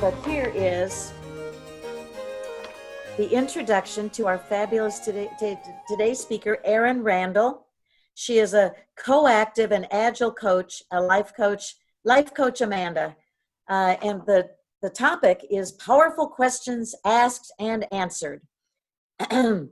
But here is the introduction to our fabulous today's speaker, Erin Randall. She is a co-active and agile coach, a life coach Amanda. And the topic is powerful questions asked and answered. Erin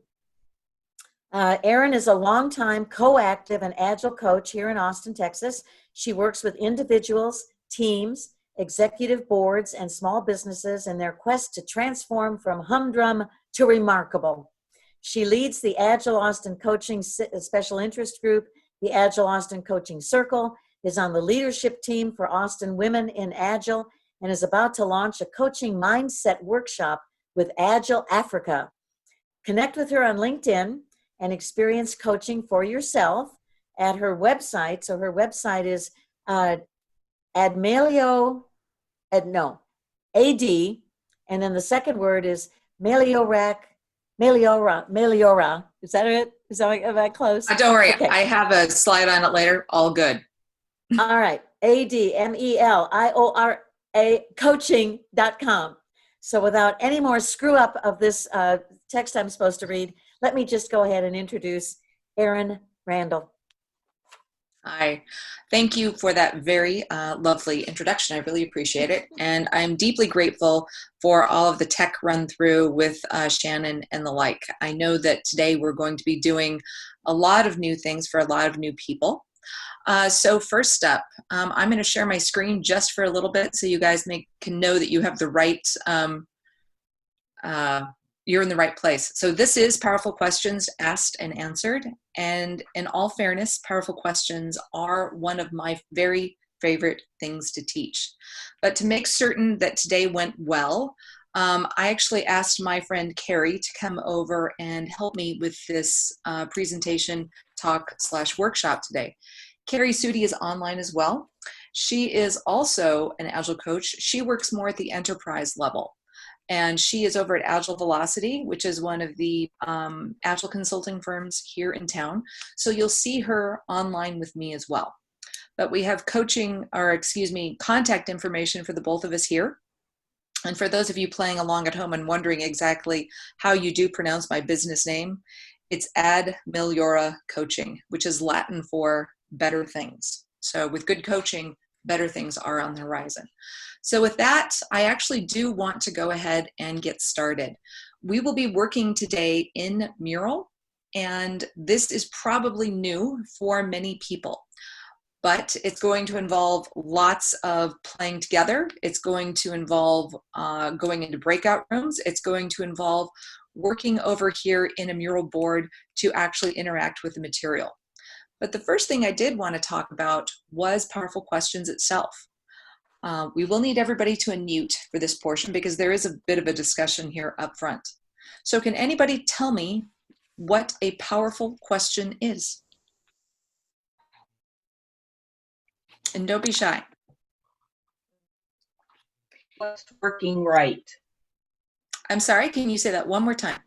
is a longtime co-active and agile coach here in Austin, Texas. She works with individuals, teams, executive boards, and small businesses in their quest to transform from humdrum to remarkable. She leads the Agile Austin Coaching Special Interest Group, the Agile Austin Coaching Circle, is on the leadership team for Austin Women in Agile, and is about to launch a coaching mindset workshop with Agile Africa. Connect with her on LinkedIn and experience coaching for yourself at her website. So her website is Admelio, AD, and then the second word is Meliora. Is that it? Is that close? Don't worry. Okay. I have a slide on it later. All good. All right. ADMELIORA coaching.com. So without any more screw up of this text I'm supposed to read, let me just go ahead and introduce Erin Randall. Hi. Thank you for that very lovely introduction. I really appreciate it. And I'm deeply grateful for all of the tech run through with Shannon and the like. I know that today we're going to be doing a lot of new things for a lot of new people. So first up, I'm going to share my screen just for a little bit so you guys can know that you have the right, you're in the right place. So this is Powerful Questions Asked and Answered. And in all fairness, powerful questions are one of my very favorite things to teach. But to make certain that today went well, I actually asked my friend Carrie to come over and help me with this presentation talk/workshop today. Carrie Sudi is online as well. She is also an Agile coach. She works more at the enterprise level. And she is over at Agile Velocity, which is one of the Agile consulting firms here in town. So you'll see her online with me as well. But we have contact information for the both of us here. And for those of you playing along at home and wondering exactly how you do pronounce my business name, it's Ad Meliora Coaching, which is Latin for better things. So with good coaching, better things are on the horizon. So with that, I actually do want to go ahead and get started. We will be working today in Mural, and this is probably new for many people, but it's going to involve lots of playing together. It's going to involve going into breakout rooms. It's going to involve working over here in a Mural board to actually interact with the material. But the first thing I did want to talk about was Powerful Questions itself. We will need everybody to unmute for this portion because there is a bit of a discussion here up front. So can anybody tell me what a powerful question is? And don't be shy. What's working right? I'm sorry, can you say that one more time?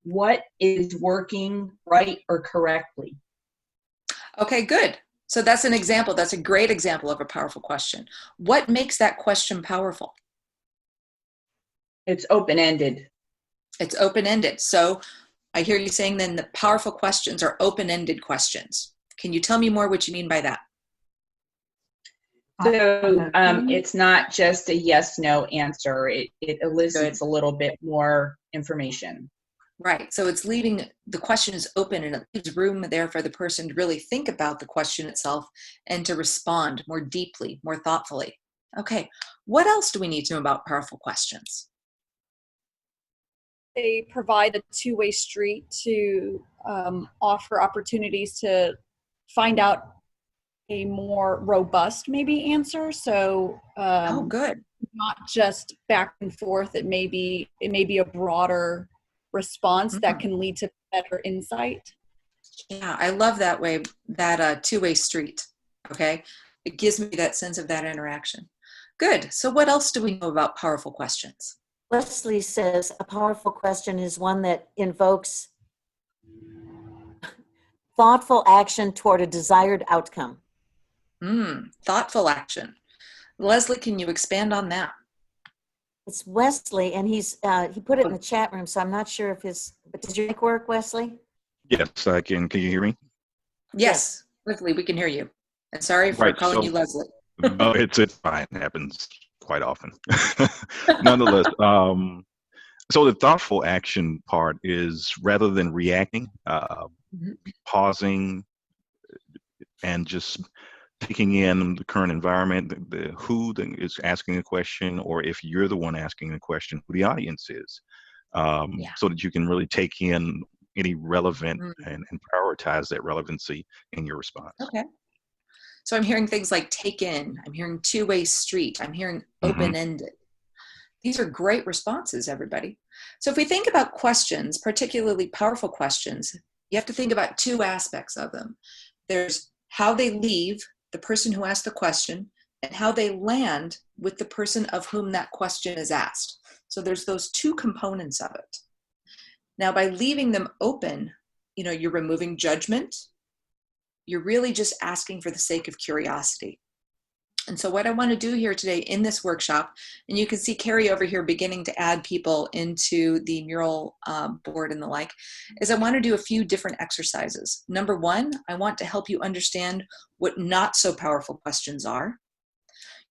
What is working right or correctly? Okay, good. So that's an example. That's a great example of a powerful question. What makes that question powerful? It's open-ended. It's open-ended. So I hear you saying then the powerful questions are open-ended questions. Can you tell me more what you mean by that? So it's not just a yes/no answer. It elicits a little bit more information. Right. So it's leaving the question is open and it leaves room there for the person to really think about the question itself and to respond more deeply, more thoughtfully. Okay. What else do we need to know about powerful questions? They provide a two-way street to offer opportunities to find out a more robust maybe answer. So oh, good. Not just back and forth. It may be a broader response that can lead to better insight. Yeah, I love that way, that two-way street. Okay. It gives me that sense of that interaction. Good. So what else do we know about powerful questions? Leslie says a powerful question is one that invokes thoughtful action toward a desired outcome. Thoughtful action. Leslie, can you expand on that? It's Wesley, and he put it in the chat room, so I'm not sure if but does your mic work, Wesley? Yes, I can. Can you hear me? Yes, Leslie, we can hear you. And sorry for Right. calling So, you Leslie. no, it's fine. It happens quite often. Nonetheless, so the thoughtful action part is rather than reacting, Mhm. pausing and just taking in the current environment, who is asking a question, or if you're the one asking a question, who the audience is, Yeah. so that you can really take in any relevant Mm. and prioritize that relevancy in your response. Okay. So I'm hearing things like take in, I'm hearing two-way street, I'm hearing open-ended. These are great responses, everybody. So if we think about questions, particularly powerful questions, you have to think about two aspects of them. There's how they leave the person who asked the question and how they land with the person of whom that question is asked. So there's those two components of it. Now, by leaving them open, you're removing judgment. You're really just asking for the sake of curiosity. And so what I want to do here today in this workshop, and you can see Carrie over here beginning to add people into the mural board and the like, is I want to do a few different exercises. Number one, I want to help you understand what not so powerful questions are.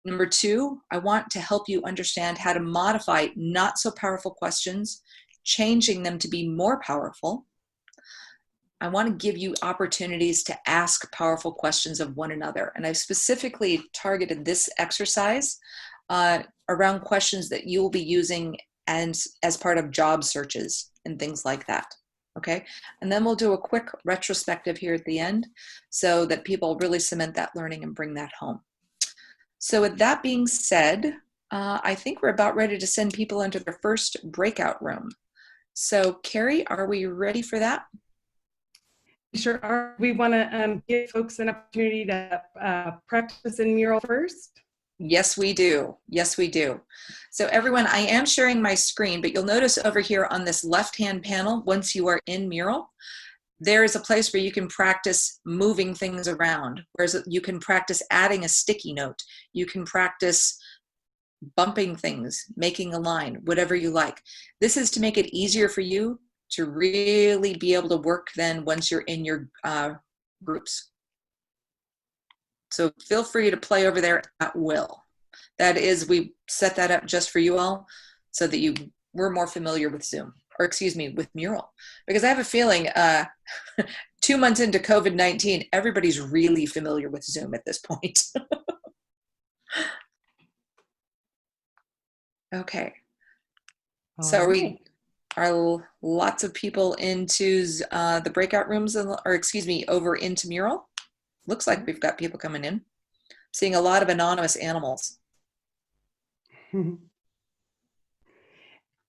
Number two, I want to help you understand how to modify not so powerful questions, changing them to be more powerful. I want to give you opportunities to ask powerful questions of one another. And I've specifically targeted this exercise around questions that you will be using as part of job searches and things like that. Okay. And then we'll do a quick retrospective here at the end so that people really cement that learning and bring that home. So with that being said, I think we're about ready to send people into their first breakout room. So Carrie, are we ready for that? Sure are. We want to give folks an opportunity to practice in mural first. Yes, we do. Yes, we do. So everyone, I am sharing my screen, but you'll notice over here on this left-hand panel, once you are in mural, there is a place where you can practice moving things around, whereas you can practice adding a sticky note. You can practice bumping things, making a line, whatever you like. This is to make it easier for you to really be able to work then once you're in your groups. So feel free to play over there at will. That is, we set that up just for you all so that we're more familiar with Zoom, or excuse me, with Mural. Because I have a feeling 2 months into COVID-19, everybody's really familiar with Zoom at this point. Okay. So are lots of people into the breakout rooms, or excuse me, over into Mural? Looks like we've got people coming in. Seeing a lot of anonymous animals. So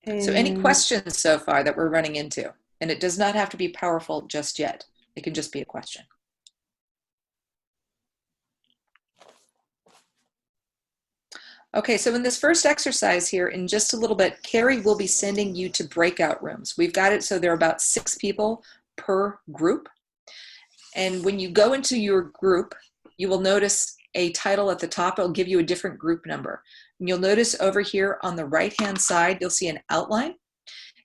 any questions so far that we're running into? And it does not have to be powerful just yet. It can just be a question. Okay, so in this first exercise here, in just a little bit, Carrie will be sending you to breakout rooms. We've got it so there are about 6 people per group. And when you go into your group, you will notice a title at the top. It'll give you a different group number. And you'll notice over here on the right-hand side, you'll see an outline.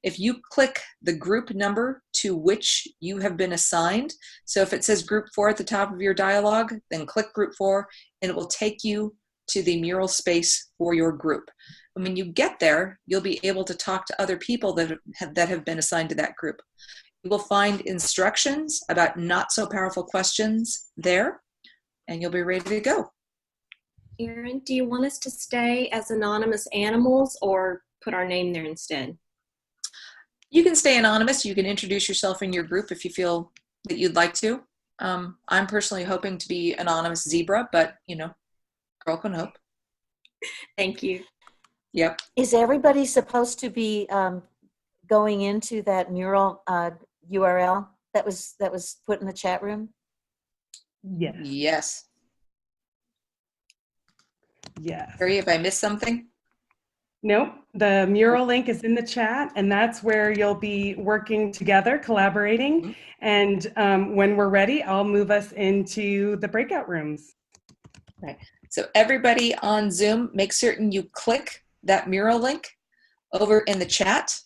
If you click the group number to which you have been assigned, so if it says group 4 at the top of your dialogue, then click group 4, and it will take you to the mural space for your group. And when you get there, you'll be able to talk to other people that have been assigned to that group. You will find instructions about not so powerful questions there, and you'll be ready to go. Erin, do you want us to stay as anonymous animals or put our name there instead? You can stay anonymous. You can introduce yourself in your group if you feel that you'd like to. I'm personally hoping to be anonymous zebra, but girl can hope. Thank you. Yep. Is everybody supposed to be going into that mural URL that was put in the chat room? Yes. Yes. Yes. Harry, if I missed something? Nope. The mural link is in the chat, and that's where you'll be working together, collaborating. And when we're ready, I'll move us into the breakout rooms. Right. So everybody on Zoom, make certain you click that mural link over in the chat,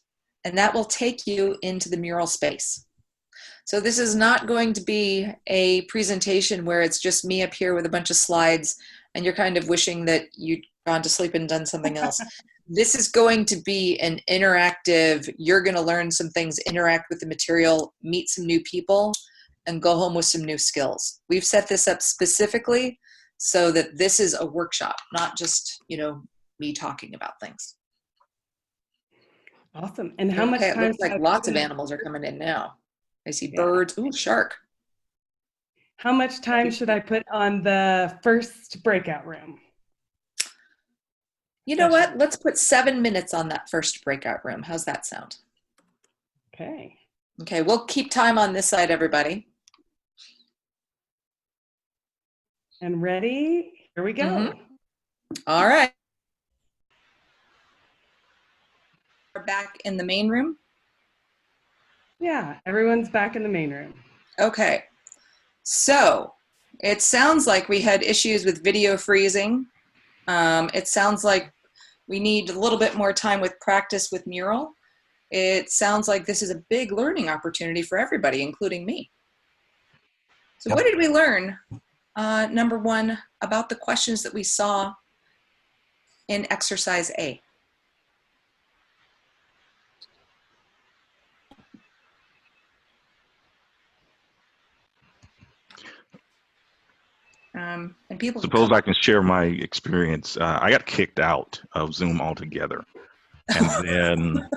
and that will take you into the mural space. So this is not going to be a presentation where it's just me up here with a bunch of slides and you're kind of wishing that you'd gone to sleep and done something else. This is going to be an interactive, you're going to learn some things, interact with the material, meet some new people, and go home with some new skills. We've set this up specifically so that this is a workshop, not just, you know, me talking about things. Awesome. And how much Okay, it time? looks like lots of animals are coming in now. I see birds. Ooh, shark. How much time should I put on the first breakout room? You know what? Let's put 7 minutes on that first breakout room. How's that sound? Okay. Okay, we'll keep time on this side, everybody. And ready? Here we go. Mm-hmm. All right. We're back in the main room. Yeah, everyone's back in the main room. Okay. So it sounds like we had issues with video freezing. It sounds like we need a little bit more time with practice with mural. It sounds like this is a big learning opportunity for everybody, including me. So what did we learn? Number one, about the questions that we saw in exercise A. And people Suppose I can share my experience. I got kicked out of Zoom altogether. And then,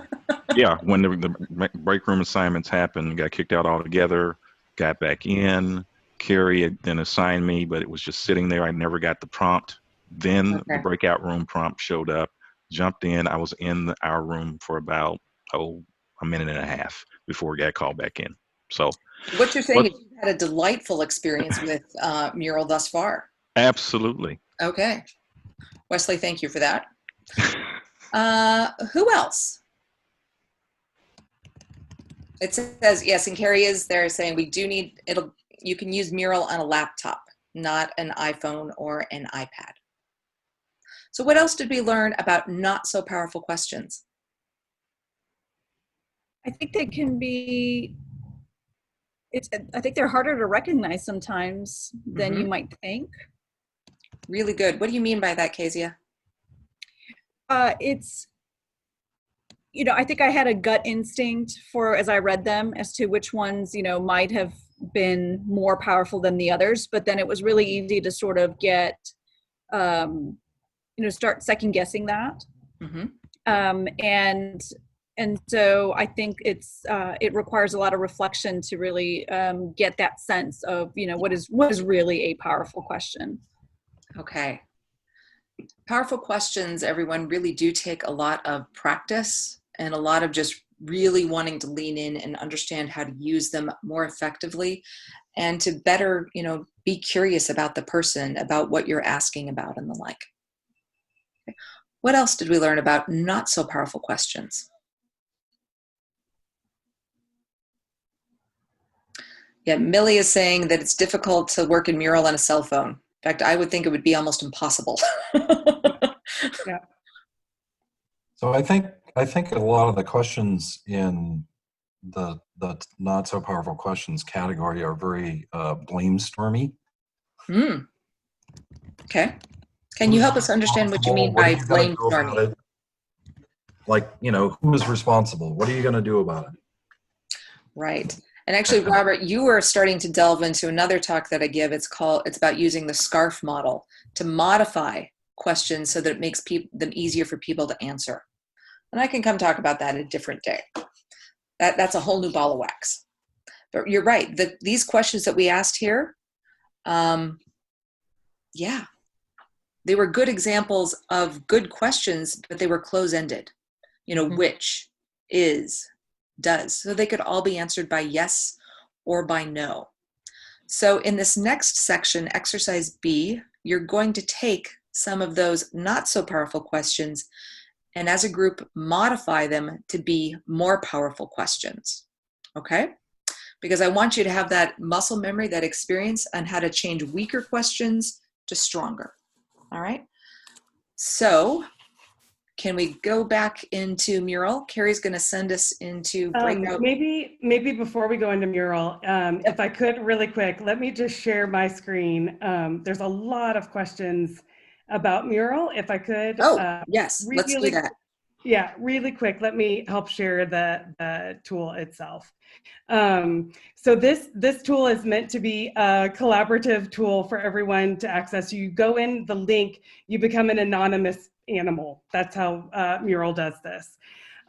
yeah, when the break room assignments happened, got kicked out altogether, got back in. Carrie had then assigned me, but it was just sitting there. I never got the prompt. Then the breakout room prompt showed up, jumped in. I was in our room for about, a minute and a half before we got called back in. So what you're saying is you've had a delightful experience with mural thus far. Absolutely. Okay. Wesley, thank you for that. Who else? It says, yes, and Carrie is there saying we do need, you can use mural on a laptop, not an iPhone or an iPad. So what else did we learn about not so powerful questions? I think they can be, I think they're harder to recognize sometimes than you might think. Really good. What do you mean by that, Kezia? It's, you know, I think I had a gut instinct for, as I read them, as to which ones, you know, might have been more powerful than the others, but then it was really easy to sort of get, you know, start second guessing that. And so I think it requires a lot of reflection to really get that sense of, you know, what is really a powerful question. Okay. Powerful questions, everyone, really do take a lot of practice and a lot of just really wanting to lean in and understand how to use them more effectively and to better, you know, be curious about the person, about what you're asking about and the like. Okay. What else did we learn about not so powerful questions? Yeah, Millie is saying that it's difficult to work in mural on a cell phone. In fact, I would think it would be almost impossible. Yeah. So I think a lot of the questions in the not so powerful questions category are very blame-stormy. Okay. Can you help us understand what you mean by blame-stormy? Like, you know, who is responsible? What are you going to do about it? Right. And actually, Robert, you were starting to delve into another talk that I give. It's about using the SCARF model to modify questions so that it makes them easier for people to answer. And I can come talk about that a different day. That's a whole new ball of wax. But you're right. These questions that we asked here, yeah, they were good examples of good questions, but they were close-ended. You know, which, is, does. So they could all be answered by yes or by no. So in this next section, exercise B, you're going to take some of those not so powerful questions and as a group modify them to be more powerful questions. Okay? Because I want you to have that muscle memory, that experience on how to change weaker questions to stronger. All right? So can we go back into mural? Carrie's going to send us into breakout. Maybe before we go into mural, if I could really quick, let me just share my screen. There's a lot of questions about mural. If I could. Oh, yes, let's do that. Yeah, really quick. Let me help share the tool itself. So this tool is meant to be a collaborative tool for everyone to access. You go in the link, you become an anonymous animal. That's how Mural does this.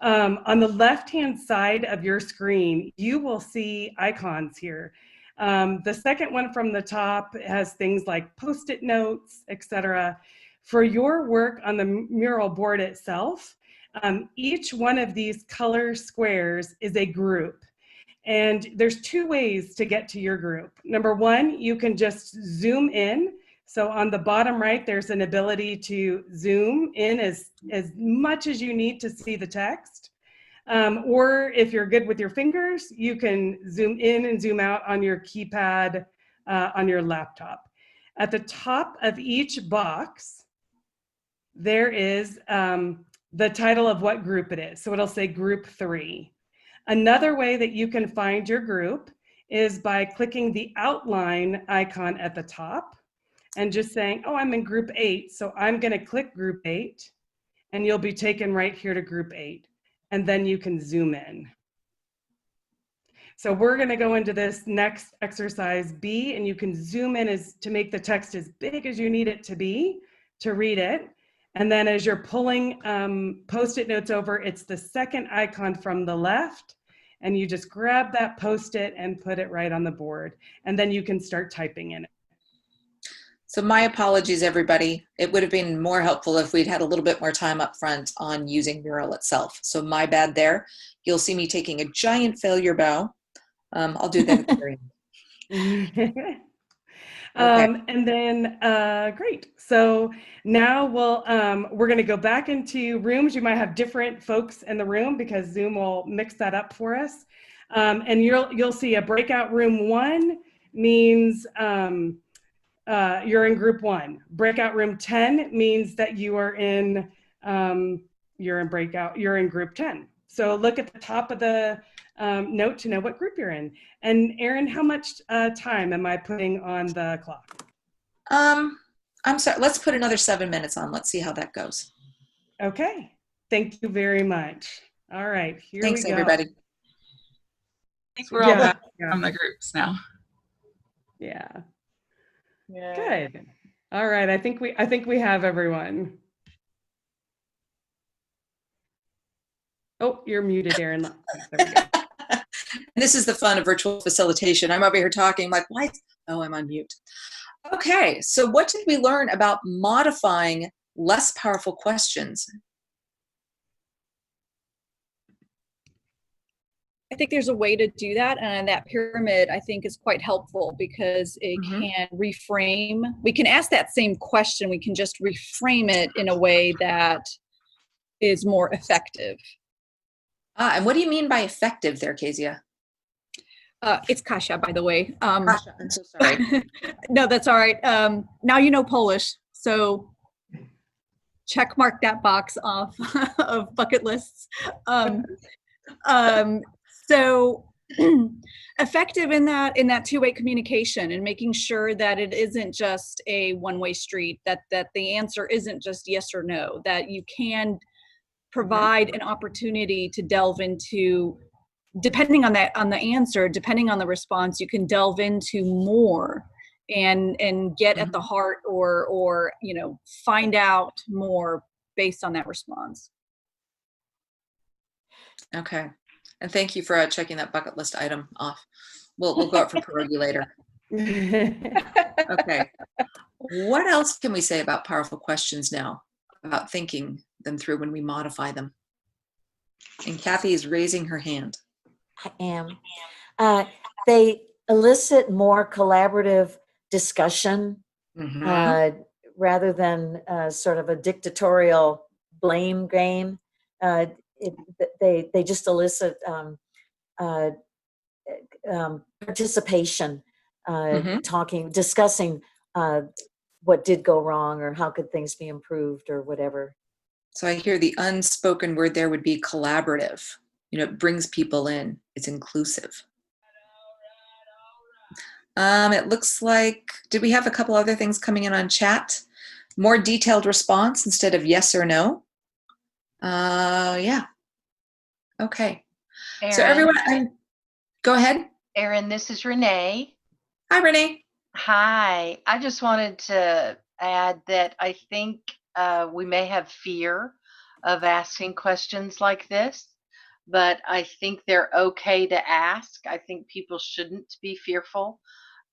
On the left-hand side of your screen, you will see icons here. The second one from the top has things like Post-it notes, etc. For your work on the mural board itself, each one of these color squares is a group. And there's two ways to get to your group. Number one, you can just zoom in. So on the bottom right, there's an ability to zoom in as much as you need to see the text. Or if you're good with your fingers, you can zoom in and zoom out on your keypad on your laptop. At the top of each box, there is the title of what group it is. So it'll say group 3. Another way that you can find your group is by clicking the outline icon at the top and just saying, oh, I'm in group 8. So I'm going to click group 8 and you'll be taken right here to group 8. And then you can zoom in. So we're going to go into this next exercise B, and you can zoom in to make the text as big as you need it to be to read it. And then as you're pulling Post-it notes over, it's the second icon from the left, and you just grab that Post-it and put it right on the board. And then you can start typing in it. So my apologies, everybody. It would have been more helpful if we'd had a little bit more time up front on using Mural itself. So my bad there. You'll see me taking a giant failure bow. I'll do that at the very end. Okay. And then, great. So now we're going to go back into rooms. You might have different folks in the room because Zoom will mix that up for us. And you'll see a breakout room 1 means you're in group 1. Breakout room 10 means that you are in you're in group 10. So look at the top of the note to know what group you're in. And Erin, how much time am I putting on the clock? I'm sorry, let's put another 7 minutes on. Let's see how that goes. Okay, thank you very much. All right, here we go. Thanks, everybody. I think we're all back from the groups now. Yeah. Good. All right, I think we have everyone. Oh, you're muted, Erin. There we go. This is the fun of virtual facilitation. I'm over here talking like, what? Oh, I'm on mute. Okay, so what did we learn about modifying less powerful questions? I think there's a way to do that, and that pyramid I think is quite helpful because it can reframe. We can ask that same question, we can just reframe it in a way that is more effective. And what do you mean by effective there, Kezia? It's Kasia, by the way. Kasia, I'm so sorry. No, that's all right. Now you know Polish, so check mark that box off of bucket lists. So effective in that two-way communication and making sure that it isn't just a one-way street, that the answer isn't just yes or no, that you can provide an opportunity to delve into, depending on the answer, depending on the response, you can delve into more and get at the heart or find out more based on that response. Okay. And thank you for checking that bucket list item off. We'll go out for pierogi later. Okay. What else can we say about powerful questions now, about thinking them through when we modify them? And Kathy is raising her hand. I am. They elicit more collaborative discussion rather than sort of a dictatorial blame game. They just elicit participation, discussing what did go wrong or how could things be improved or whatever. So I hear the unspoken word there would be collaborative. You know, it brings people in. It's inclusive. It looks like, did we have a couple other things coming in on chat? More detailed response instead of yes or no. Yeah. Okay. Erin, So everyone, go ahead. Erin, this is Renee. Hi, Renee. Hi. I just wanted to add that I think we may have fear of asking questions like this, but I think they're okay to ask. I think people shouldn't be fearful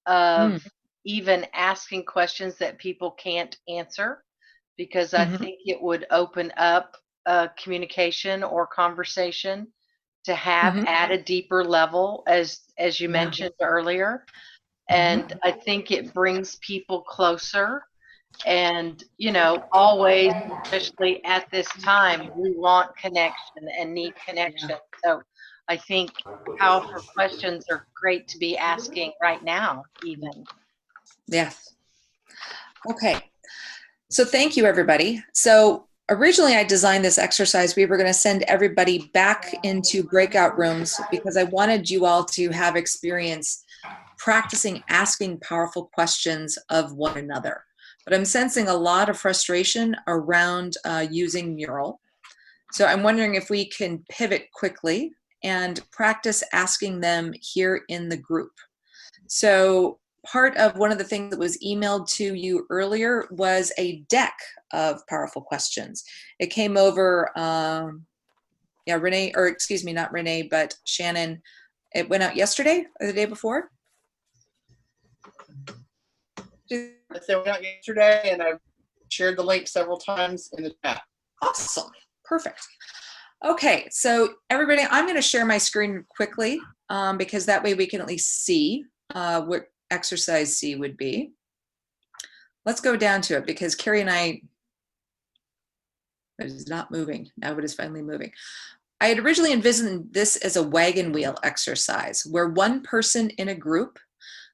of even asking questions that people can't answer, because I think it would open up communication or conversation to have at a deeper level, as you mentioned earlier. And I think it brings people closer. And, you know, always, especially at this time, we want connection and need connection. So I think powerful questions are great to be asking right now, even. Yeah. Okay. So thank you, everybody. So originally I designed this exercise. We were going to send everybody back into breakout rooms because I wanted you all to have experience practicing asking powerful questions of one another. But I'm sensing a lot of frustration around using Mural. So I'm wondering if we can pivot quickly and practice asking them here in the group. So part of one of the things that was emailed to you earlier was a deck of powerful questions. It came over, yeah, Renee, or excuse me, not Renee, but Shannon. It went out yesterday or the day before? It went out yesterday, and I've shared the link several times in the chat. Awesome. Perfect. Okay, so everybody, I'm going to share my screen quickly because that way we can at least see what exercise C would be. Let's go down to it because Carrie and I, it is not moving. Now it is finally moving. I had originally envisioned this as a wagon wheel exercise where one person in a group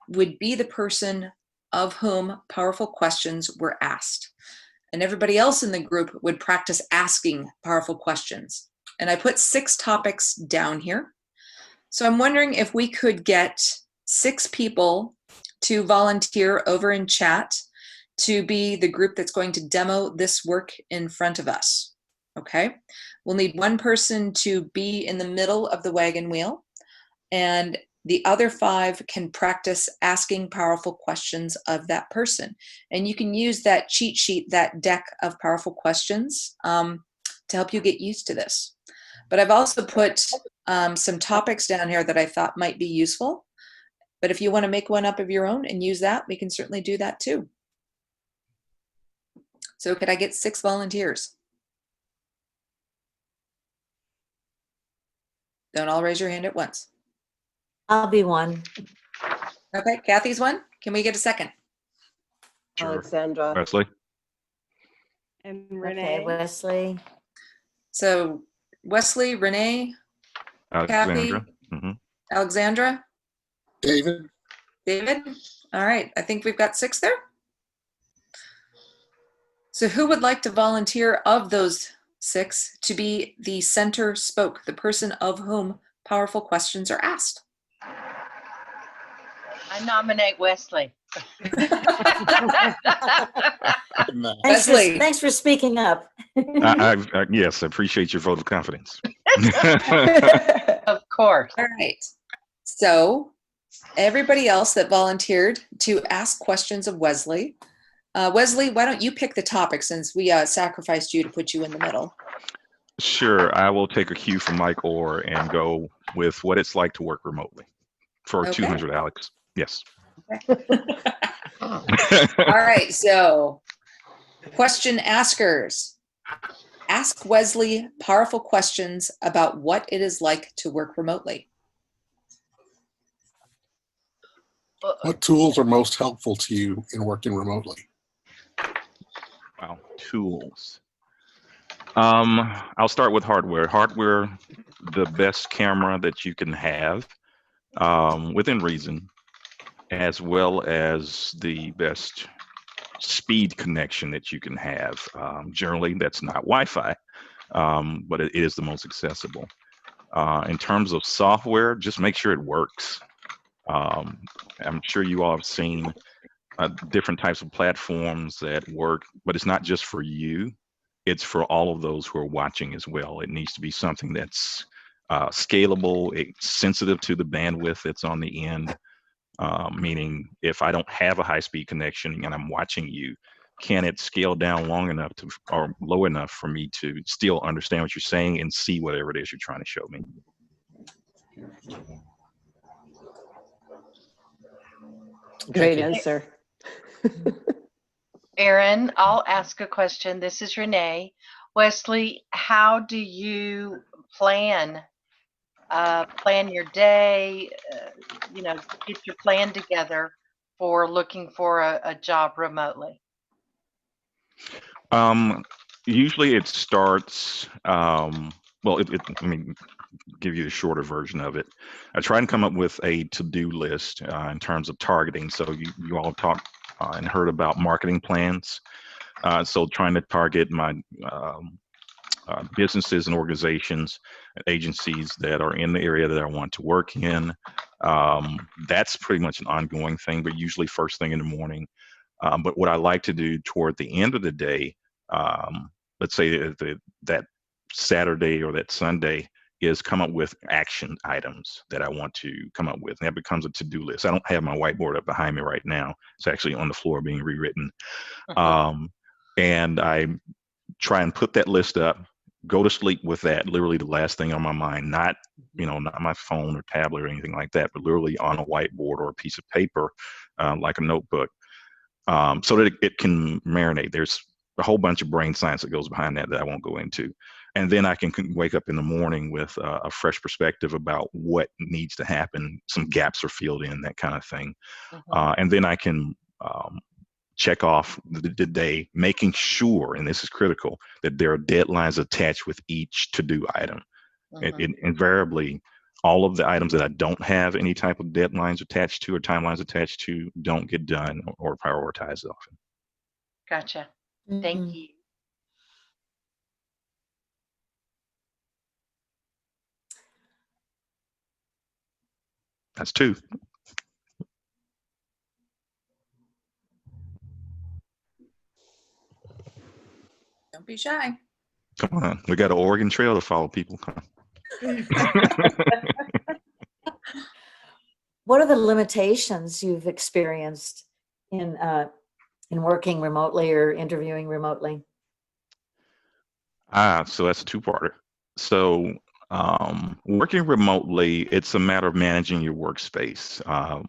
would be the person of whom powerful questions were asked. And everybody else in the group would practice asking powerful questions. And I put 6 topics down here. So I'm wondering if we could get 6 people to volunteer over in chat to be the group that's going to demo this work in front of us. Okay, we'll need one person to be in the middle of the wagon wheel, and the other 5 can practice asking powerful questions of that person. And you can use that cheat sheet, that deck of powerful questions to help you get used to this. But I've also put some topics down here that I thought might be useful. But if you want to make one up of your own and use that, we can certainly do that too. So could I get 6 volunteers? Don't all raise your hand at once. I'll be one. Okay, Kathy's one. Can we get a second? Sure. Alexandra. Wesley. And Renee. Okay, Wesley. So Wesley, Renee, Alexandra. Kathy, Alexandra, David. David. All right, I think we've got 6 there. So who would like to volunteer of those 6 to be the center spoke, the person of whom powerful questions are asked? I nominate Wesley. Wesley. Thanks for speaking up. Yes, I appreciate your vote of confidence. Of course. All right. So everybody else that volunteered to ask questions of Wesley, Wesley, why don't you pick the topic since we sacrificed you to put you in the middle? Sure, I will take a cue from Mike Orr and go with what it's like to work remotely for Okay. 200, Alex. Yes. All right, so question askers. Ask Wesley powerful questions about what it is like to work remotely. What tools are most helpful to you in working remotely? Wow, tools. I'll start with hardware. Hardware, the best camera that you can have within reason, as well as the best speed connection that you can have. Generally, that's not Wi-Fi, but it is the most accessible. In terms of software, just make sure it works. I'm sure you all have seen different types of platforms that work, but it's not just for you. It's for all of those who are watching as well. It needs to be something that's scalable, sensitive to the bandwidth that's on the end. Meaning, if I don't have a high-speed connection and I'm watching you, can it scale down long enough to, or low enough for me to still understand what you're saying and see whatever it is you're trying to show me? Great answer. Erin, I'll ask a question. This is Renee. Wesley, how do you plan your day, get your plan together for looking for a job remotely? Usually it starts, let me give you the shorter version of it. I try and come up with a to-do list in terms of targeting. So you all talked and heard about marketing plans. So trying to target my businesses and organizations, agencies that are in the area that I want to work in. That's pretty much an ongoing thing, but usually first thing in the morning. But what I like to do toward the end of the day, let's say that Saturday or that Sunday, is come up with action items that I want to come up with. And that becomes a to-do list. I don't have my whiteboard up behind me right now. It's actually on the floor being rewritten. And I try and put that list up, go to sleep with that, literally the last thing on my mind, not my phone or tablet or anything like that, but literally on a whiteboard or a piece of paper, like a notebook, so that it can marinate. There's a whole bunch of brain science that goes behind that I won't go into. And then I can wake up in the morning with a fresh perspective about what needs to happen. Some gaps are filled in, that kind of thing. And then I can check off the day, making sure, and this is critical, that there are deadlines attached with each to-do item. It invariably, all of the items that I don't have any type of deadlines attached to or timelines attached to don't get done or prioritized often. Gotcha. Thank you. That's two. Don't be shy. Come on, we got an Oregon Trail to follow, people. What are the limitations you've experienced in working remotely or interviewing remotely? So that's a two-parter. So working remotely, it's a matter of managing your workspace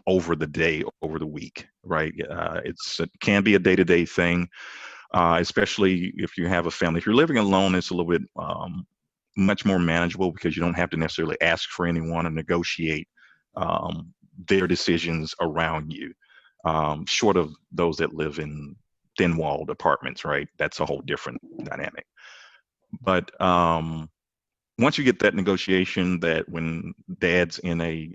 over the day, over the week, right? It can be a day-to-day thing, especially if you have a family. If you're living alone, it's a little bit much more manageable because you don't have to necessarily ask for anyone or negotiate their decisions around you, short of those that live in thin-walled apartments, right? That's a whole different dynamic. But once you get that negotiation, that when dad's in a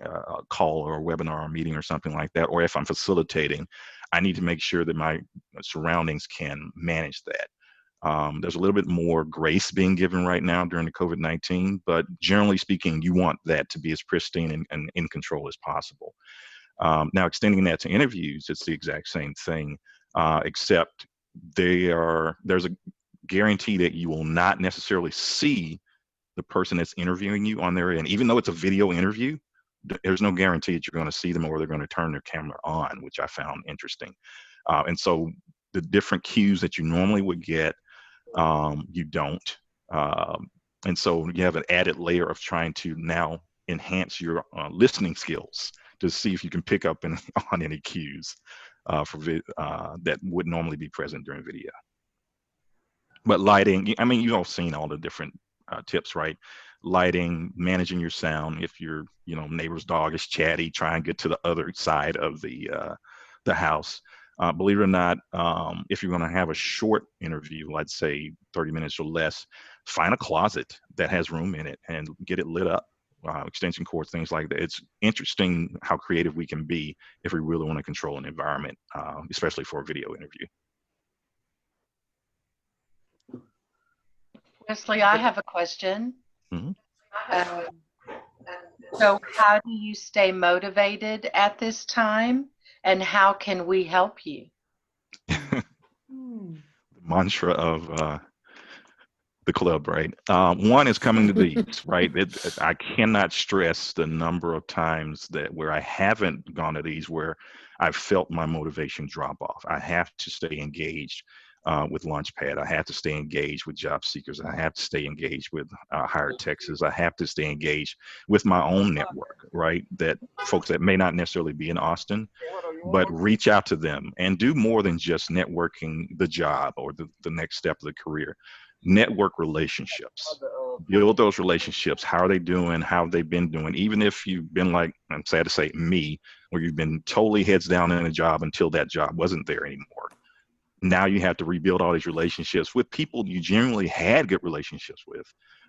call or a webinar or meeting or something like that, or if I'm facilitating, I need to make sure that my surroundings can manage that. There's a little bit more grace being given right now during the COVID-19, but generally speaking, you want that to be as pristine and in control as possible. Now, extending that to interviews, it's the exact same thing, except there's a guarantee that you will not necessarily see the person that's interviewing you on their end. Even though it's a video interview, there's no guarantee that you're going to see them or they're going to turn their camera on, which I found interesting. And so the different cues that you normally would get, you don't. And so you have an added layer of trying to now enhance your listening skills to see if you can pick up on any cues that would normally be present during video. But lighting, I mean, you've all seen all the different tips, right? Lighting, managing your sound. If your neighbor's dog is chatty, try and get to the other side of the house. Believe it or not, if you're going to have a short interview, let's say 30 minutes or less, find a closet that has room in it and get it lit up. Extension cords, things like that. It's interesting how creative we can be if we really want to control an environment, especially for a video interview. Wesley, I have a question. Mhm. So how do you stay motivated at this time, and how can we help you? The mantra of the club, right? One is coming to these, right? I cannot stress the number of times that where I haven't gone to these where I've felt my motivation drop off. I have to stay engaged with Launchpad. I have to stay engaged with job seekers. I have to stay engaged with Hired Texas. I have to stay engaged with my own network, right? That folks that may not necessarily be in Austin, but reach out to them and do more than just networking the job or the next step of the career. Network relationships, build those relationships. How are they doing? How have they been doing? Even if you've been like, I'm sad to say, me, where you've been totally heads down in a job until that job wasn't there anymore. Now you have to rebuild all these relationships with people you generally had good relationships with,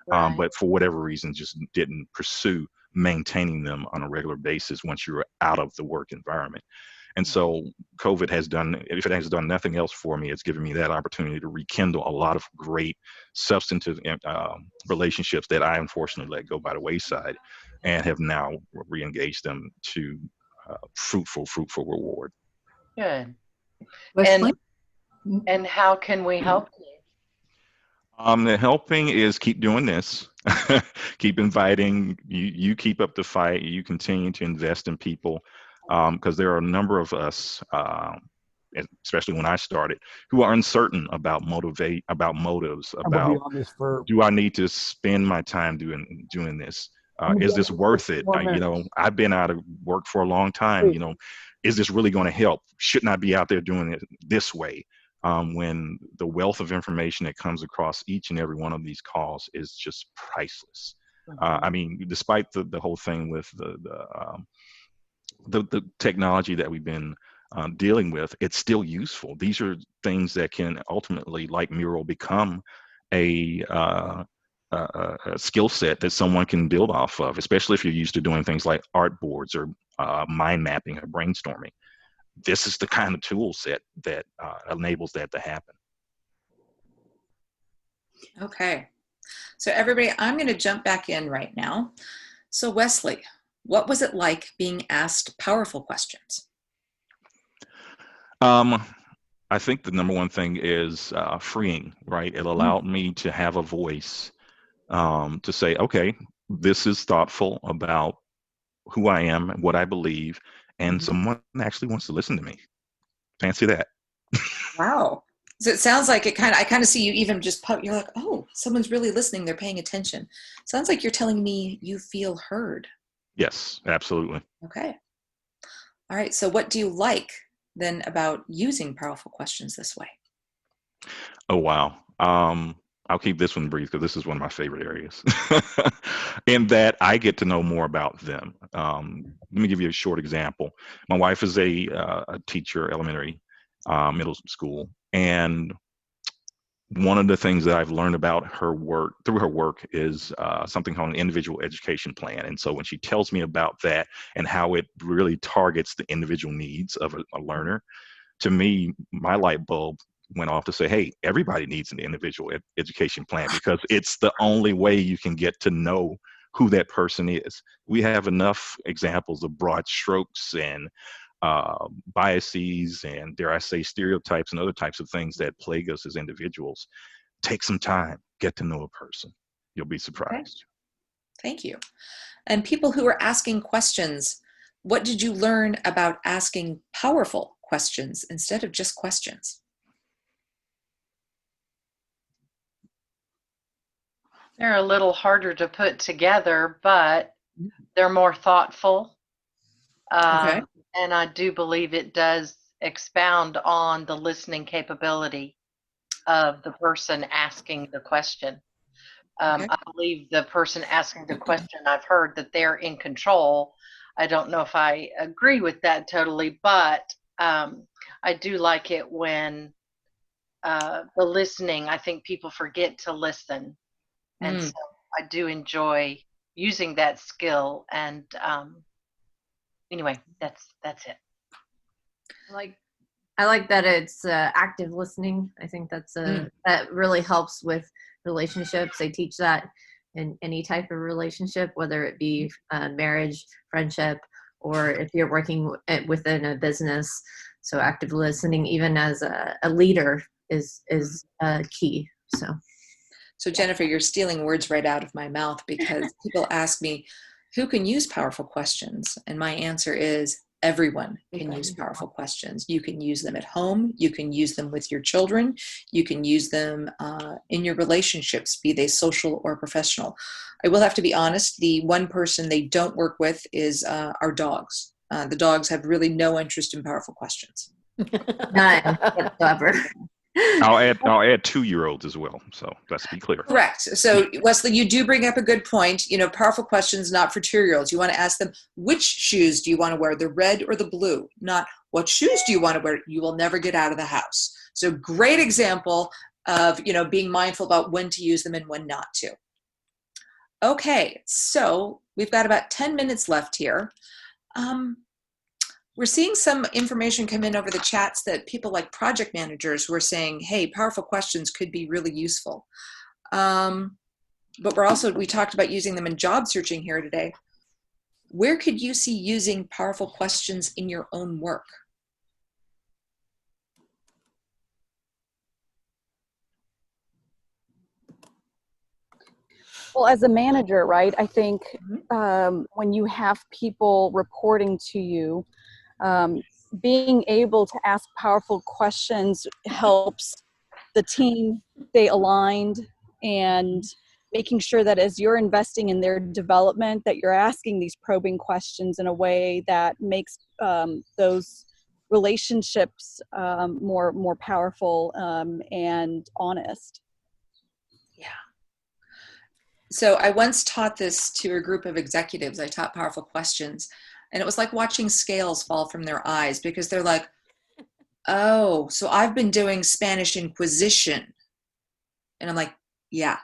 Right. but for whatever reason just didn't pursue maintaining them on a regular basis once you were out of the work environment. And so COVID has done, if it has done nothing else for me, it's given me that opportunity to rekindle a lot of great substantive relationships that I unfortunately let go by the wayside and have now re-engaged them to fruitful reward. Good. Wesley? And how can we help you? The helping is keep doing this, keep inviting, you keep up the fight, you continue to invest in people, because there are a number of us, especially when I started, who are uncertain about motives, about do I need to spend my time doing this? Is this worth it? I've been out of work for a long time. Is this really going to help? Shouldn't I be out there doing it this way? When the wealth of information that comes across each and every one of these calls is just priceless. I mean, despite the whole thing with the technology that we've been dealing with, it's still useful. These are things that can ultimately, like Mural, become a skill set that someone can build off of, especially if you're used to doing things like art boards or mind mapping or brainstorming. This is the kind of tool set that enables that to happen. Okay. So everybody, I'm going to jump back in right now. So Wesley, what was it like being asked powerful questions? I think the number one thing is freeing, right? It allowed me to have a voice to say, okay, this is thoughtful about who I am, what I believe, and someone actually wants to listen to me. Fancy that. Wow. So it sounds like I kind of see you even just you're like, oh, someone's really listening. They're paying attention. Sounds like you're telling me you feel heard. Yes, absolutely. Okay. All right. So what do you like then about using powerful questions this way? Oh, wow. I'll keep this one brief because this is one of my favorite areas in that I get to know more about them. Let me give you a short example. My wife is a teacher, elementary, middle school. And one of the things that I've learned about her work through her work is something called an individual education plan. And so when she tells me about that and how it really targets the individual needs of a learner, to me, my light bulb went off to say, hey, everybody needs an individual education plan because it's the only way you can get to know who that person is. We have enough examples of broad strokes and biases and, dare I say, stereotypes and other types of things that plague us as individuals. Take some time, get to know a person. You'll be surprised. Okay. Thank you. And people who are asking questions, what did you learn about asking powerful questions instead of just questions? They're a little harder to put together, but they're more thoughtful. Okay. And I do believe it does expound on the listening capability of the person asking the question. Okay. I believe the person asking the question, I've heard that they're in control. I don't know if I agree with that totally, but I do like it when the listening, I think people forget to listen. And so I do enjoy using that skill. And anyway, that's it. I like that it's active listening. I think that's that really helps with relationships. I teach that in any type of relationship, whether it be marriage, friendship, or if you're working within a business. So active listening, even as a leader, is key. So Jennifer, you're stealing words right out of my mouth, because people ask me, who can use powerful questions? And my answer is everyone can use powerful questions. You can use them at home. You can use them with your children. You can use them in your relationships, be they social or professional. I will have to be honest, the one person they don't work with is our dogs. The dogs have really no interest in powerful questions. None whatsoever. I'll add 2-year-olds as well. So let's be clear. Correct. So Wesley, you do bring up a good point. Powerful questions, not for 2-year-olds. You want to ask them, which shoes do you want to wear, the red or the blue? Not what shoes do you want to wear? You will never get out of the house. So great example of, being mindful about when to use them and when not to. Okay. So we've got about 10 minutes left here. We're seeing some information come in over the chats that people like project managers were saying, hey, powerful questions could be really useful. But we talked about using them in job searching here today. Where could you see using powerful questions in your own work? Well, as a manager, right, I think when you have people reporting to you, being able to ask powerful questions helps the team stay aligned, and making sure that as you're investing in their development, that you're asking these probing questions in a way that makes those relationships more powerful and honest. Yeah. So I once taught this to a group of executives. I taught powerful questions, and it was like watching scales fall from their eyes, because they're like, oh, so I've been doing Spanish Inquisition. And I'm like, yeah.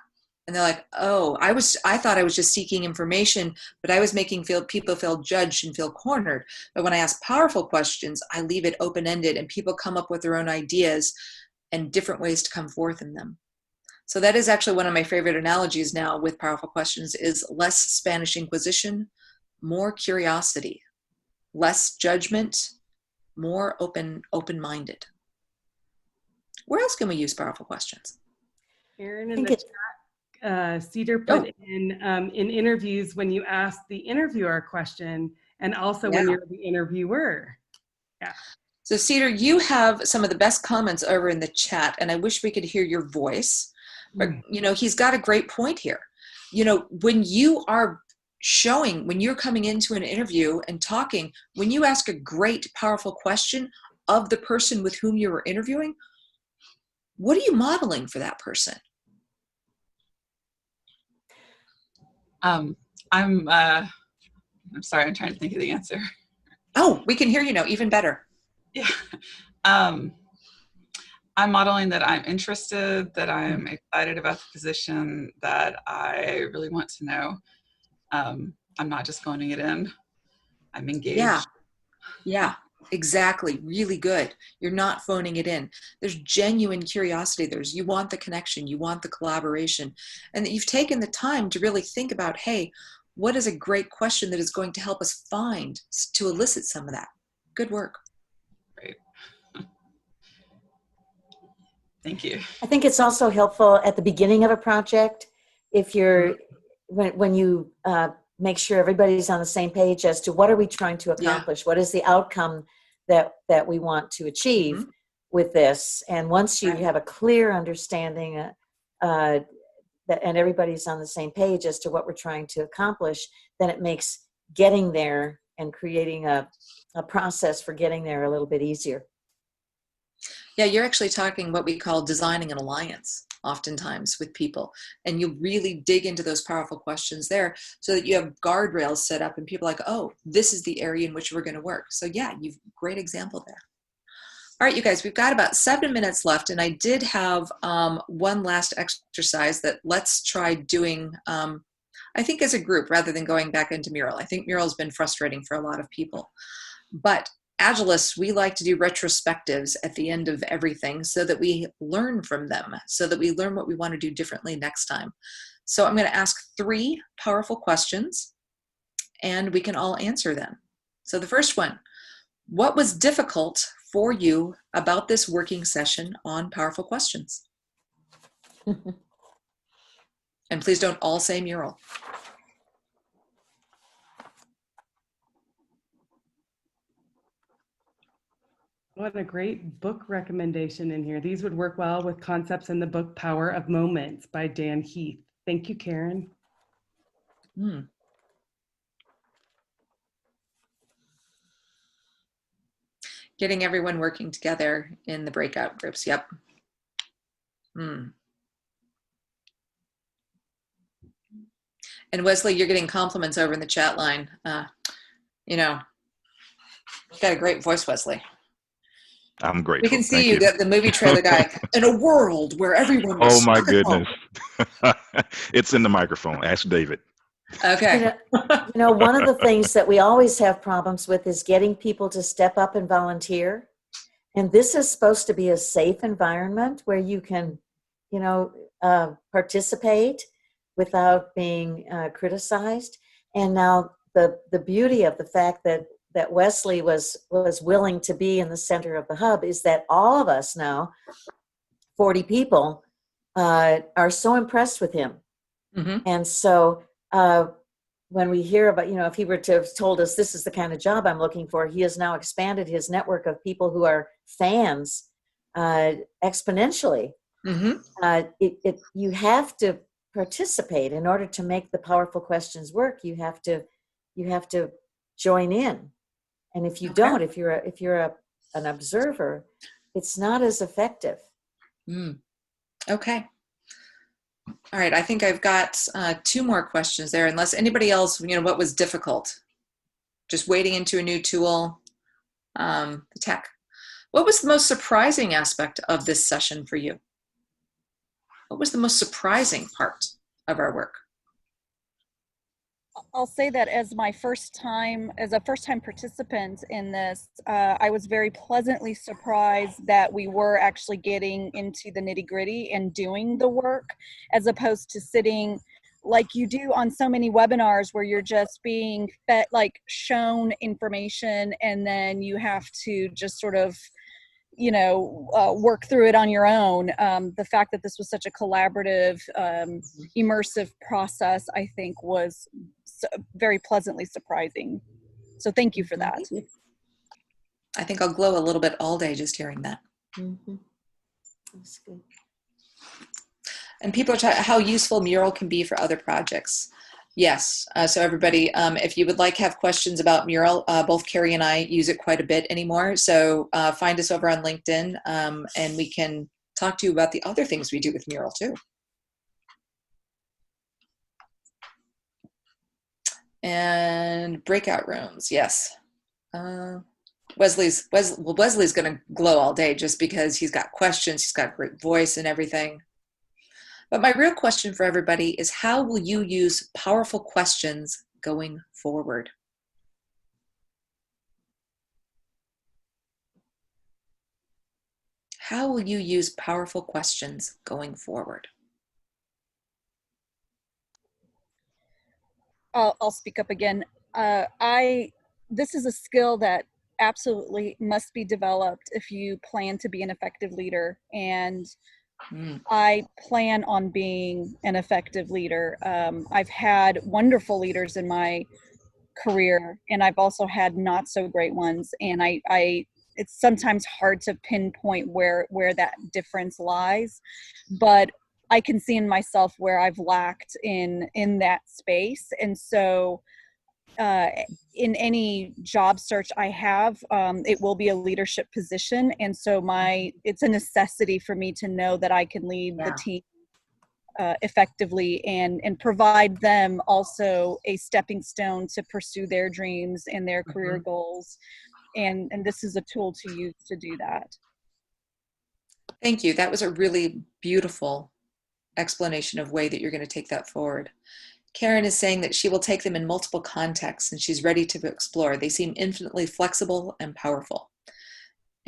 And they're like, oh, I thought I was just seeking information, but I was making people feel judged and feel cornered. But when I ask powerful questions, I leave it open-ended, and people come up with their own ideas and different ways to come forth in them. So that is actually one of my favorite analogies now with powerful questions is less Spanish Inquisition, more curiosity, less judgment, more open-minded. Where else can we use powerful questions? Erin, in the chat, Cedar put in interviews when you ask the interviewer a question, and also when you're the interviewer. Yeah. So Cedar, you have some of the best comments over in the chat, and I wish we could hear your voice. But, he's got a great point here. When you are when you're coming into an interview and talking, when you ask a great, powerful question of the person with whom you were interviewing, what are you modeling for that person? I'm sorry, I'm trying to think of the answer. Oh, we can hear you now, even better. Yeah. I'm modeling that I'm interested, that I'm excited about the position, that I really want to know. I'm not just phoning it in. I'm engaged. Yeah, exactly. Really good. You're not phoning it in. There's genuine curiosity. You want the connection. You want the collaboration. And that you've taken the time to really think about, hey, what is a great question that is going to help us find to elicit some of that? Good work. Great. Thank you. I think it's also helpful at the beginning of a project, if you're, when you make sure everybody's on the same page as to what are we trying to accomplish? What is the outcome that we want to achieve with this? And once you have a clear understanding and everybody's on the same page as to what we're trying to accomplish, then it makes getting there and creating a process for getting there a little bit easier. Yeah, you're actually talking what we call designing an alliance oftentimes with people. And you really dig into those powerful questions there so that you have guardrails set up and people are like, oh, this is the area in which we're going to work. So yeah, you've great example there. All right, you guys, we've got about 7 minutes left. And I did have one last exercise that let's try doing, I think as a group rather than going back into Mural. I think Mural has been frustrating for a lot of people. But Agilists, we like to do retrospectives at the end of everything so that we learn from them, so that we learn what we want to do differently next time. So I'm going to ask 3 powerful questions, and we can all answer them. So the first one, what was difficult for you about this working session on powerful questions? And please don't all say mural. What a great book recommendation in here. These would work well with concepts in the book Power of Moments by Dan Heath. Thank you, Karen. Getting everyone working together in the breakout groups. Yep. And Wesley, you're getting compliments over in the chat line. You know, you've got a great voice, Wesley. I'm grateful. We can see Thank you, the movie trailer guy, in a world where everyone was Oh my stuck at home. goodness. It's in the microphone. Ask David. Okay. You know, one of the things that we always have problems with is getting people to step up and volunteer. And this is supposed to be a safe environment where you can, you know, participate without being criticized. And now the beauty of the fact that Wesley was willing to be in the center of the hub is that all of us now, 40 people, are so impressed with him. And so when we hear about, you know, if he were to have told us this is the kind of job I'm looking for, he has now expanded his network of people who are fans exponentially. You have to participate in order to make the powerful questions work. You have to join in. And if you don't, if you're an observer, it's not as effective. Okay. All right. I think I've got 2 more questions there. Unless anybody else, you know, what was difficult? Just wading into a new tool, the tech. What was the most surprising aspect of this session for you? What was the most surprising part of our work? I'll say that as a first-time participant in this, I was very pleasantly surprised that we were actually getting into the nitty-gritty and doing the work, as opposed to sitting like you do on so many webinars where you're just being fed, like shown information, and then you have to just sort of, you know, work through it on your own. The fact that this was such a collaborative, immersive process, I think, was very pleasantly surprising. So thank you for that. I think I'll glow a little bit all day just hearing that. That's good. And people are talking how useful mural can be for other projects. Yes. So everybody, if you would like to have questions about mural, both Carrie and I use it quite a bit anymore. So find us over on LinkedIn, and we can talk to you about the other things we do with mural too. And breakout rooms, yes. Wesley's going to glow all day just because he's got questions, he's got great voice and everything. But my real question for everybody is, how will you use powerful questions going forward? How will you use powerful questions going forward? I'll speak up again. This is a skill that absolutely must be developed if you plan to be an effective leader. And I plan on being an effective leader. I've had wonderful leaders in my career, and I've also had not so great ones. And it's sometimes hard to pinpoint where that difference lies, but I can see in myself where I've lacked in that space. And so in any job search I have, it will be a leadership position. And so it's a necessity for me to know that I can lead the team effectively and provide them also a stepping stone to pursue their dreams and their career goals. And this is a tool to use to do that. Thank you. That was a really beautiful explanation of way that you're going to take that forward. Karen is saying that she will take them in multiple contexts and she's ready to explore. They seem infinitely flexible and powerful.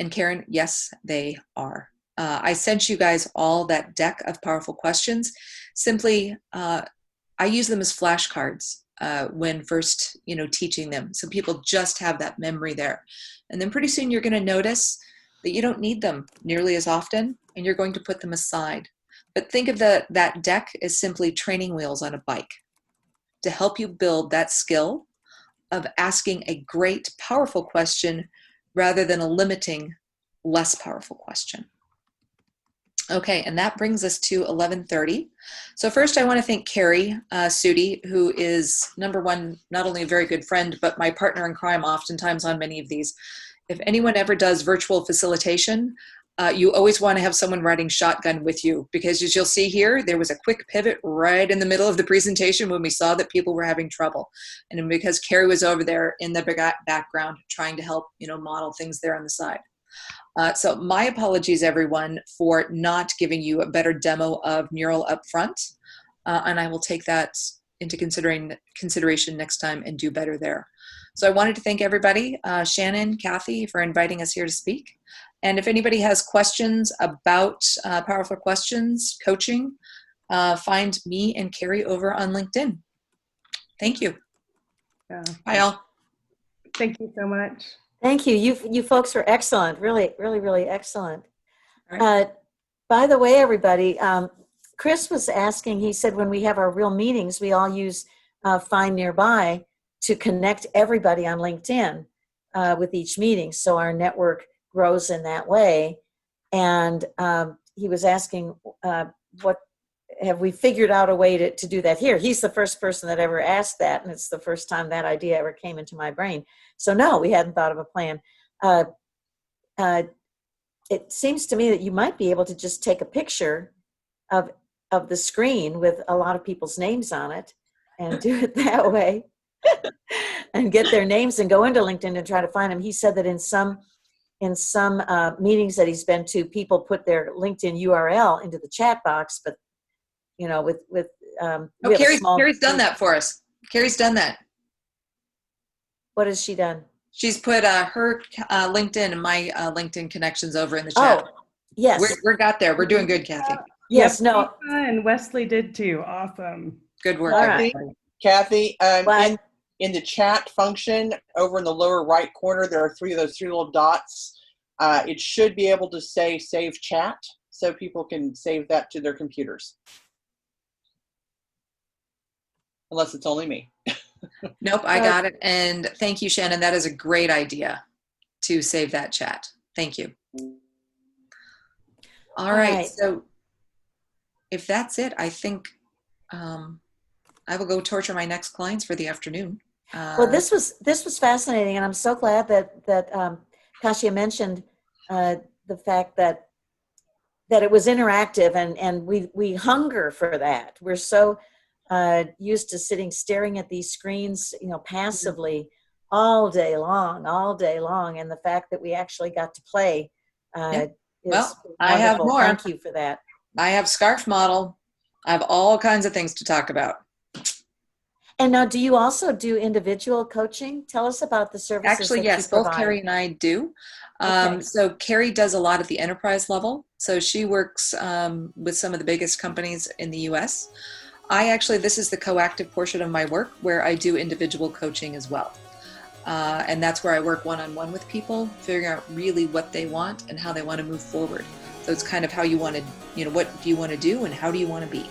And Karen, yes, they are. I sent you guys all that deck of powerful questions. Simply, I use them as flashcards when first, teaching them. So people just have that memory there. And then pretty soon you're going to notice that you don't need them nearly as often, and you're going to put them aside. But think of that deck as simply training wheels on a bike to help you build that skill of asking a great, powerful question rather than a limiting, less powerful question. Okay, and that brings us to 11:30. So first I want to thank Carrie Sudi, who is, number one, not only a very good friend, but my partner in crime oftentimes on many of these. If anyone ever does virtual facilitation, you always want to have someone riding shotgun with you, because as you'll see here, there was a quick pivot right in the middle of the presentation when we saw that people were having trouble. And because Carrie was over there in the background trying to help, model things there on the side. So my apologies, everyone, for not giving you a better demo of Mural up front. And I will take that into consideration next time and do better there. So I wanted to thank everybody, Shannon, Kathy, for inviting us here to speak. And if anybody has questions about Powerful Questions coaching, find me and Carrie over on LinkedIn. Thank you. Yeah. Bye, all. Thank you so much. Thank you. You folks were excellent. Really, really, really excellent. Right. By the way, everybody, Chris was asking, he said when we have our real meetings, we all use Find Nearby to connect everybody on LinkedIn with each meeting. So our network grows in that way. And he was asking, what have we figured out a way to do that here? He's the first person that ever asked that, and it's the first time that idea ever came into my brain. So no, we hadn't thought of a plan. It seems to me that you might be able to just take a picture of the screen with a lot of people's names on it and do it that way and get their names and go into LinkedIn and try to find them. He said that in some meetings that he's been to, people put their LinkedIn URL into the chat box, but Carrie's done that for us. Carrie's done that. What has she done? She's put her LinkedIn and my LinkedIn connections over in the chat. Oh, yes. We got there. We're doing good, Kathy. Yes, Yep, no. Lisa and Wesley did too. Awesome. Good work. All right. Kathy, in the chat function over in the lower right corner, there are those three little dots. It should be able to say save chat so people can save that to their computers. Unless it's only me. Nope, I got it. And thank you, Shannon. That is a great idea to save that chat. Thank you. All right. So if that's it, I think I will go torture my next clients for the afternoon. Well, this was fascinating, and I'm so glad that Kasia mentioned the fact that it was interactive, and we hunger for that. We're so used to staring at these screens, passively all day long, and the fact that we actually got to play is well, I have wonderful. more. Thank you for that. I have Scarf Model. I have all kinds of things to talk about. And now, do you also do individual coaching? Tell us about the services. Actually, that yes, you provide. both Carrie and I do. Okay. So Carrie does a lot at the enterprise level. So she works with some of the biggest companies in the US. This is the coactive portion of my work where I do individual coaching as well. And that's where I work one-on-one with people, figuring out really what they want and how they want to move forward. So it's kind of how you want to, what do you want to do and how do you want to be?